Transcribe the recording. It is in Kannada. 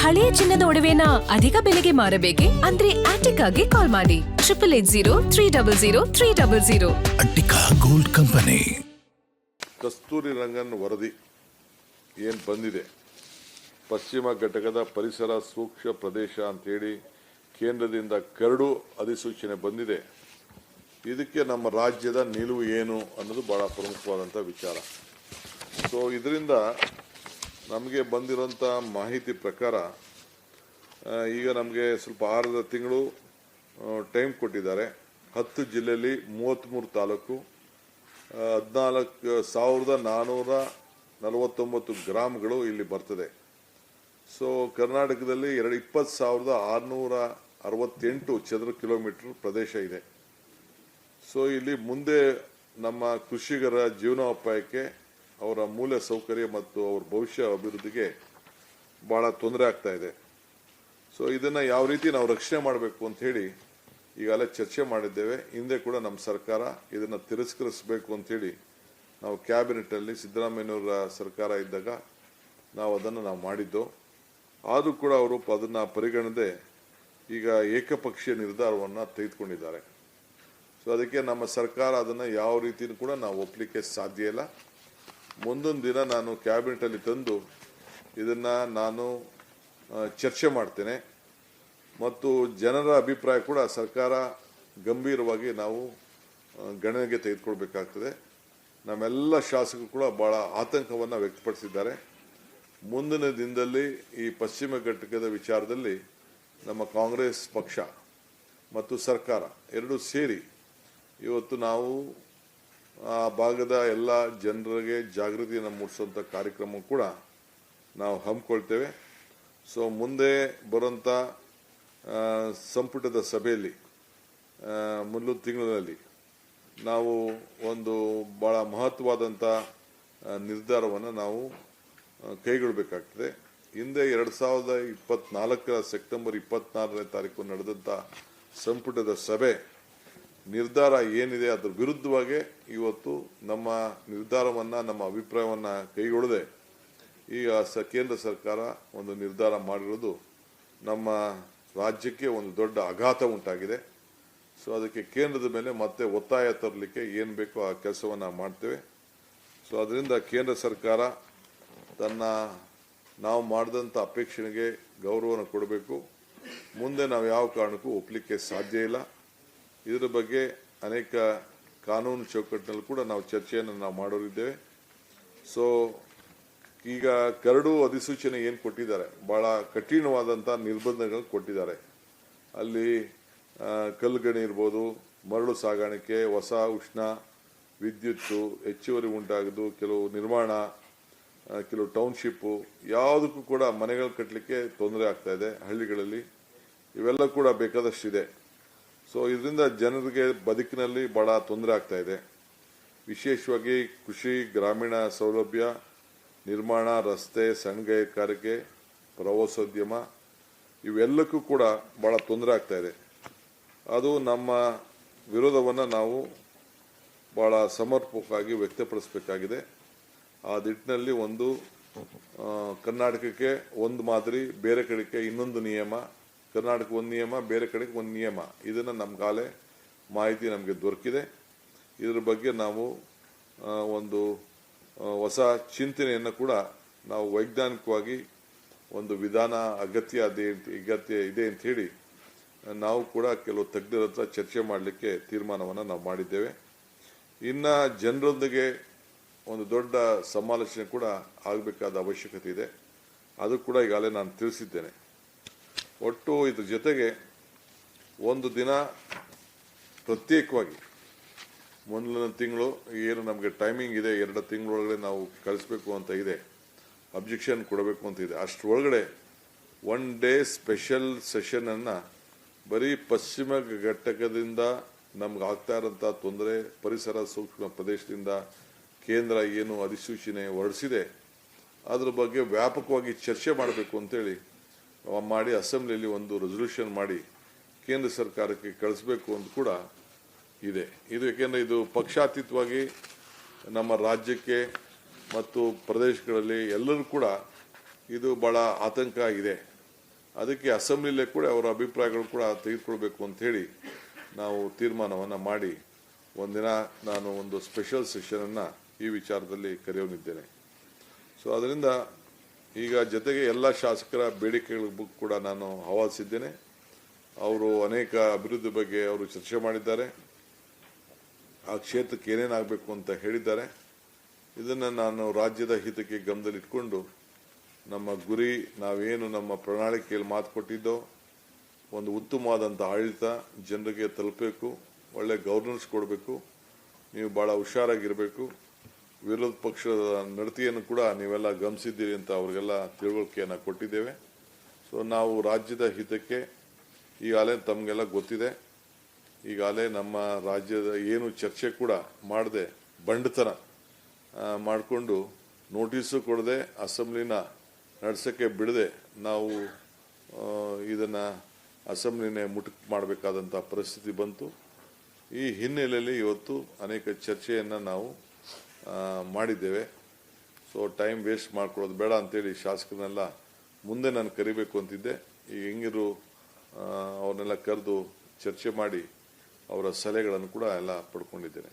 ಹಳೆಯ ಚಿನ್ನದ ಒಡವೆನ ಅಧಿಕ ಬೆಲೆಗೆ ಮಾರಬೇಕೆ ಅಂದ್ರೆ ಆಟಿಕಾಗೆ ಕಾಲ್ ಮಾಡಿ 8880 ಅಟ್ಟಿಕಾ ಗೋಲ್ಡ್ ಕಂಪನಿ. ಕಸ್ತೂರಿ ರಂಗನ್ ವರದಿ ಏನು ಬಂದಿದೆ, ಪಶ್ಚಿಮ ಘಟಕದ ಪರಿಸರ ಸೂಕ್ಷ್ಮ ಪ್ರದೇಶ ಅಂತೇಳಿ ಕೇಂದ್ರದಿಂದ ಕರಡು ಅಧಿಸೂಚನೆ ಬಂದಿದೆ. ಇದಕ್ಕೆ ನಮ್ಮ ರಾಜ್ಯದ ನಿಲುವು ಏನು ಅನ್ನೋದು ಬಹಳ ಪ್ರಮುಖವಾದಂಥ ವಿಚಾರ. ಸೊ ಇದರಿಂದ ನಮಗೆ ಬಂದಿರೋಂಥ ಮಾಹಿತಿ ಪ್ರಕಾರ ಈಗ ನಮಗೆ ಸ್ವಲ್ಪ 6 ತಿಂಗಳು ಟೈಮ್ ಕೊಟ್ಟಿದ್ದಾರೆ. 10 ಜಿಲ್ಲೆಯಲ್ಲಿ 33 ತಾಲೂಕು 14,449 ಗ್ರಾಮಗಳು ಇಲ್ಲಿ ಬರ್ತದೆ. ಸೊ ಕರ್ನಾಟಕದಲ್ಲಿ 20,668 ಚದರ ಕಿಲೋಮೀಟರ್ ಪ್ರದೇಶ ಇದೆ. ಸೊ ಇಲ್ಲಿ ಮುಂದೆ ನಮ್ಮ ಕೃಷಿಕರ ಜೀವನೋಪಾಯಕ್ಕೆ, ಅವರ ಮೂಲ ಸೌಕರ್ಯ ಮತ್ತು ಅವರ ಭವಿಷ್ಯ ಅಭಿವೃದ್ಧಿಗೆ ಬಹಳ ತೊಂದರೆ ಆಗ್ತಾ ಇದೆ. ಸೊ ಇದನ್ನು ಯಾವ ರೀತಿ ನಾವು ರಕ್ಷಣೆ ಮಾಡಬೇಕು ಅಂತ ಹೇಳಿ ಈಗಾಗಲೇ ಚರ್ಚೆ ಮಾಡಿದ್ದೇವೆ. ಹಿಂದೆ ಕೂಡ ನಮ್ಮ ಸರ್ಕಾರ ಇದನ್ನು ತಿರಸ್ಕರಿಸಬೇಕು ಅಂತೇಳಿ ನಾವು ಕ್ಯಾಬಿನೆಟಲ್ಲಿ ಸಿದ್ದರಾಮಯ್ಯನವರ ಸರ್ಕಾರ ಇದ್ದಾಗ ನಾವು ಅದನ್ನು ಮಾಡಿದ್ದು. ಆದರೂ ಕೂಡ ಅವರು ಅದನ್ನು ಪರಿಗಣದೆ ಈಗ ಏಕಪಕ್ಷೀಯ ನಿರ್ಧಾರವನ್ನು ತೆಗೆದುಕೊಂಡಿದ್ದಾರೆ. ಸೊ ಅದಕ್ಕೆ ನಮ್ಮ ಸರ್ಕಾರ ಅದನ್ನು ಯಾವ ರೀತಿಯೂ ಕೂಡ ನಾವು ಒಪ್ಪಲಿಕ್ಕೆ ಸಾಧ್ಯ ಇಲ್ಲ. ಮುಂದೊಂದು ದಿನ ನಾನು ಕ್ಯಾಬಿನೆಟಲ್ಲಿ ತಂದು ಇದನ್ನು ನಾನು ಚರ್ಚೆ ಮಾಡ್ತೇನೆ ಮತ್ತು ಜನರ ಅಭಿಪ್ರಾಯ ಕೂಡ ಸರ್ಕಾರ ಗಂಭೀರವಾಗಿ ನಾವು ಗಣನೆಗೆ ತೆಗೆದುಕೊಳ್ಬೇಕಾಗ್ತದೆ. ನಮ್ಮೆಲ್ಲ ಶಾಸಕರು ಕೂಡ ಬಹಳ ಆತಂಕವನ್ನು ವ್ಯಕ್ತಪಡಿಸಿದ್ದಾರೆ. ಮುಂದಿನ ದಿನದಲ್ಲಿ ಈ ಪಶ್ಚಿಮ ಘಟಕದ ವಿಚಾರದಲ್ಲಿ ನಮ್ಮ ಕಾಂಗ್ರೆಸ್ ಪಕ್ಷ ಮತ್ತು ಸರ್ಕಾರ ಎರಡೂ ಸೇರಿ ಇವತ್ತು ನಾವು ಆ ಭಾಗದ ಎಲ್ಲ ಜನರಿಗೆ ಜಾಗೃತಿಯನ್ನು ಮೂಡಿಸುವಂಥ ಕಾರ್ಯಕ್ರಮ ಕೂಡ ನಾವು ಹಮ್ಮಿಕೊಳ್ತೇವೆ. ಸೊ ಮುಂದೆ ಬರುವಂಥ ಸಂಪುಟದ ಸಭೆಯಲ್ಲಿ ಮುಂದಿನ ತಿಂಗಳಲ್ಲಿ ನಾವು ಒಂದು ಭಾಳ ಮಹತ್ವವಾದಂಥ ನಿರ್ಧಾರವನ್ನು ನಾವು ಕೈಗೊಳ್ಳಬೇಕಾಗ್ತದೆ. ಹಿಂದೆ 2024 ಸೆಪ್ಟೆಂಬರ್ 24ನೇ ತಾರೀಕು ನಡೆದಂಥ ಸಂಪುಟದ ಸಭೆ ನಿರ್ಧಾರ ಏನಿದೆ ಅದರ ವಿರುದ್ಧವಾಗಿ ಇವತ್ತು ನಮ್ಮ ನಿರ್ಧಾರವನ್ನು, ನಮ್ಮ ಅಭಿಪ್ರಾಯವನ್ನು ಕೈಗೊಳ್ಳದೆ ಈಗ ಕೇಂದ್ರ ಸರ್ಕಾರ ಒಂದು ನಿರ್ಧಾರ ಮಾಡಿರೋದು ನಮ್ಮ ರಾಜ್ಯಕ್ಕೆ ಒಂದು ದೊಡ್ಡ ಆಘಾತ ಉಂಟಾಗಿದೆ. ಸೊ ಅದಕ್ಕೆ ಕೇಂದ್ರದ ಮೇಲೆ ಮತ್ತೆ ಒತ್ತಾಯ ತರಲಿಕ್ಕೆ ಏನು ಬೇಕೋ ಆ ಕೆಲಸವನ್ನು ಮಾಡ್ತೇವೆ. ಸೊ ಅದರಿಂದ ಕೇಂದ್ರ ಸರ್ಕಾರ ನಾವು ಮಾಡಿದಂಥ ಅಪೇಕ್ಷೆಗೆ ಗೌರವವನ್ನು ಕೊಡಬೇಕು. ಮುಂದೆ ನಾವು ಯಾವ ಕಾರಣಕ್ಕೂ ಒಪ್ಪಲಿಕ್ಕೆ ಸಾಧ್ಯ ಇಲ್ಲ. ಇದರ ಬಗ್ಗೆ ಅನೇಕ ಕಾನೂನು ಚೌಕಟ್ಟಿನಲ್ಲಿ ಕೂಡ ನಾವು ಚರ್ಚೆಯನ್ನು ನಾವು ಮಾಡೋರಿದ್ದೇವೆ. ಸೊ ಈಗ ಕರಡು ಅಧಿಸೂಚನೆ ಏನು ಕೊಟ್ಟಿದ್ದಾರೆ, ಭಾಳ ಕಠಿಣವಾದಂಥ ನಿರ್ಬಂಧಗಳು ಕೊಟ್ಟಿದ್ದಾರೆ. ಅಲ್ಲಿ ಕಲ್ಲುಗಣಿ ಇರ್ಬೋದು, ಮರಳು ಸಾಗಾಣಿಕೆ, ಹೊಸ ಉಷ್ಣ ವಿದ್ಯುತ್ತು ಹೆಚ್ಚುವರಿ ಉಂಟಾಗೋದು, ಕೆಲವು ನಿರ್ಮಾಣ, ಕೆಲವು ಟೌನ್ಶಿಪ್ಪು, ಯಾವುದಕ್ಕೂ ಕೂಡ ಮನೆಗಳು ಕಟ್ಟಲಿಕ್ಕೆ ತೊಂದರೆ ಆಗ್ತಾ ಇದೆ ಹಳ್ಳಿಗಳಲ್ಲಿ. ಇವೆಲ್ಲ ಕೂಡ ಬೇಕಾದಷ್ಟಿದೆ. ಸೊ ಇದರಿಂದ ಜನರಿಗೆ ಬದುಕಿನಲ್ಲಿ ಭಾಳ ತೊಂದರೆ ಆಗ್ತಾ ಇದೆ. ವಿಶೇಷವಾಗಿ ಕೃಷಿ, ಗ್ರಾಮೀಣ ಸೌಲಭ್ಯ, ನಿರ್ಮಾಣ, ರಸ್ತೆ, ಸಣ್ಣ ಕೈಗಾರಿಕೆ, ಪ್ರವಾಸೋದ್ಯಮ ಇವೆಲ್ಲಕ್ಕೂ ಕೂಡ ಭಾಳ ತೊಂದರೆ ಆಗ್ತಾ ಇದೆ. ಅದು ನಮ್ಮ ವಿರೋಧವನ್ನು ನಾವು ಭಾಳ ಸಮರ್ಪಕವಾಗಿ ವ್ಯಕ್ತಪಡಿಸಬೇಕಾಗಿದೆ. ಆ ನಿಟ್ಟಿನಲ್ಲಿ ಒಂದು ಕರ್ನಾಟಕಕ್ಕೆ ಒಂದು ಮಾದರಿ, ಬೇರೆ ಕಡೆಗೆ ಇನ್ನೊಂದು ನಿಯಮ, ಕರ್ನಾಟಕ ಒಂದು ನಿಯಮ, ಬೇರೆ ಕಡೆಗೆ ಒಂದು ನಿಯಮ, ಇದನ್ನು ನಮ್ಗಾಲೆ ಮಾಹಿತಿ ನಮಗೆ ದೊರಕಿದೆ. ಇದರ ಬಗ್ಗೆ ನಾವು ಒಂದು ಹೊಸ ಚಿಂತನೆಯನ್ನು ಕೂಡ ನಾವು ವೈಜ್ಞಾನಿಕವಾಗಿ ಒಂದು ವಿಧಾನ ಅಗತ್ಯ ಇದೆ ಅಂತ ಹೇಳಿ ನಾವು ಕೂಡ ಕೆಲವು ತಜ್ಞರ ಹತ್ರ ಚರ್ಚೆ ಮಾಡಲಿಕ್ಕೆ ತೀರ್ಮಾನವನ್ನು ನಾವು ಮಾಡಿದ್ದೇವೆ. ಇನ್ನು ಜನರೊಂದಿಗೆ ಒಂದು ದೊಡ್ಡ ಸಮಾಲೋಚನೆ ಕೂಡ ಆಗಬೇಕಾದ ಅವಶ್ಯಕತೆ ಇದೆ. ಅದು ಕೂಡ ಈಗಾಗಲೇ ನಾನು ತಿಳಿಸಿದ್ದೇನೆ. ಒಟ್ಟು ಇದ್ರ ಜೊತೆಗೆ ಒಂದು ದಿನ ಪ್ರತ್ಯೇಕವಾಗಿ ಮುಂದಿನ ತಿಂಗಳು ಏನು ನಮಗೆ ಟೈಮಿಂಗ್ ಇದೆ, 2 ತಿಂಗಳೊಳಗಡೆ ನಾವು ಕಳಿಸ್ಬೇಕು ಅಂತ ಇದೆ, ಅಬ್ಜೆಕ್ಷನ್ ಕೊಡಬೇಕು ಅಂತ ಇದೆ. ಅಷ್ಟರೊಳಗಡೆ 1 ಡೇ ಸ್ಪೆಷಲ್ ಸೆಷನನ್ನು ಬರೀ ಪಶ್ಚಿಮ ಘಟಕದಿಂದ ನಮ್ಗೆ ಆಗ್ತಾ ಇರೋಂಥ ತೊಂದರೆ, ಪರಿಸರ ಸೂಕ್ಷ್ಮ ಪ್ರದೇಶದಿಂದ ಕೇಂದ್ರ ಏನು ಅಧಿಸೂಚನೆ ಹೊರಡಿಸಿದೆ ಅದ್ರ ಬಗ್ಗೆ ವ್ಯಾಪಕವಾಗಿ ಚರ್ಚೆ ಮಾಡಬೇಕು ಅಂತೇಳಿ ಮಾಡಿ ಅಸೆಂಬ್ಲಿಯಲ್ಲಿ ಒಂದು ರೆಸಲ್ಯೂಷನ್ ಮಾಡಿ ಕೇಂದ್ರ ಸರ್ಕಾರಕ್ಕೆ ಕಳಿಸಬೇಕು ಅಂತ ಕೂಡ ಇದೆ. ಇದು ಏಕೆಂದರೆ ಇದು ಪಕ್ಷಾತೀತವಾಗಿ ನಮ್ಮ ರಾಜ್ಯಕ್ಕೆ ಮತ್ತು ಪ್ರದೇಶಗಳಲ್ಲಿ ಎಲ್ಲರೂ ಕೂಡ ಇದು ಭಾಳ ಆತಂಕ ಇದೆ. ಅದಕ್ಕೆ ಅಸೆಂಬ್ಲಿಲೇ ಕೂಡ ಅವರ ಅಭಿಪ್ರಾಯಗಳು ಕೂಡ ತೆಗೆದುಕೊಳ್ಬೇಕು ಅಂತ ಹೇಳಿ ನಾವು ತೀರ್ಮಾನವನ್ನು ಮಾಡಿ ಒಂದಿನ ನಾನು ಒಂದು ಸ್ಪೆಷಲ್ ಸೆಷನನ್ನು ಈ ವಿಚಾರದಲ್ಲಿ ಕರೆಯೋನಿದ್ದೇನೆ. ಸೊ ಅದರಿಂದ ಈಗ ಜೊತೆಗೆ ಎಲ್ಲ ಶಾಸಕರ ಬೇಡಿಕೆಗಳಿಗೂ ಕೂಡ ನಾನು ಆಹ್ವಾನಿಸಿದ್ದೇನೆ. ಅವರು ಅನೇಕ ಅಭಿವೃದ್ಧಿ ಬಗ್ಗೆ ಅವರು ಚರ್ಚೆ ಮಾಡಿದ್ದಾರೆ. ಆ ಕ್ಷೇತ್ರಕ್ಕೆ ಏನೇನಾಗಬೇಕು ಅಂತ ಹೇಳಿದ್ದಾರೆ. ಇದನ್ನು ನಾನು ರಾಜ್ಯದ ಹಿತಕ್ಕೆ ಗಮನದಲ್ಲಿಟ್ಕೊಂಡು ನಮ್ಮ ಗುರಿ, ನಾವೇನು ನಮ್ಮ ಪ್ರಣಾಳಿಕೆಯಲ್ಲಿ ಮಾತು ಕೊಟ್ಟಿದ್ದೋ, ಒಂದು ಉತ್ತಮವಾದಂಥ ಆಡಳಿತ ಜನರಿಗೆ ತಲುಪಬೇಕು, ಒಳ್ಳೆ ಗವರ್ನೆನ್ಸ್ ಕೊಡಬೇಕು, ನೀವು ಭಾಳ ಹುಷಾರಾಗಿರಬೇಕು, ವಿರೋಧ ಪಕ್ಷದ ನಡತೆಯನ್ನು ಕೂಡ ನೀವೆಲ್ಲ ಗಮನಿಸಿದ್ದೀರಿ ಅಂತ ಅವ್ರಿಗೆಲ್ಲ ತಿಳುವಳಿಕೆಯನ್ನು ಕೊಟ್ಟಿದ್ದೇವೆ. ಸೊ ನಾವು ರಾಜ್ಯದ ಹಿತಕ್ಕೆ ಈಗಾಗಲೇ ತಮಗೆಲ್ಲ ಗೊತ್ತಿದೆ, ಈಗಾಗಲೇ ನಮ್ಮ ರಾಜ್ಯದ ಏನು ಚರ್ಚೆ ಕೂಡ ಮಾಡದೆ ಬಂಡತನ ಮಾಡಿಕೊಂಡು ನೋಟಿಸು ಕೊಡದೆ ಅಸೆಂಬ್ಲಿನ ನಡೆಸೋಕ್ಕೆ ಬಿಡದೆ ನಾವು ಇದನ್ನು ಅಸೆಂಬ್ಲಿನೇ ಮುಟುಕು ಮಾಡಬೇಕಾದಂಥ ಪರಿಸ್ಥಿತಿ ಬಂತು. ಈ ಹಿನ್ನೆಲೆಯಲ್ಲಿ ಇವತ್ತು ಅನೇಕ ಚರ್ಚೆಯನ್ನು ನಾವು ಮಾಡಿದ್ದೇವೆ. ಸೊ ಟೈಮ್ ವೇಸ್ಟ್ ಮಾಡ್ಕೊಳ್ಳೋದು ಬೇಡ ಅಂತೇಳಿ ಶಾಸಕರನ್ನೆಲ್ಲ ಮುಂದೆ ನಾನು ಕರಿಬೇಕು ಅಂತಿದ್ದೆ. ಈಗ ಹೆಂಗಿರು ಅವ್ರನ್ನೆಲ್ಲ ಕರೆದು ಚರ್ಚೆ ಮಾಡಿ ಅವರ ಸಲಹೆಗಳನ್ನು ಕೂಡ ಎಲ್ಲ ಪಡ್ಕೊಂಡಿದ್ದೇನೆ.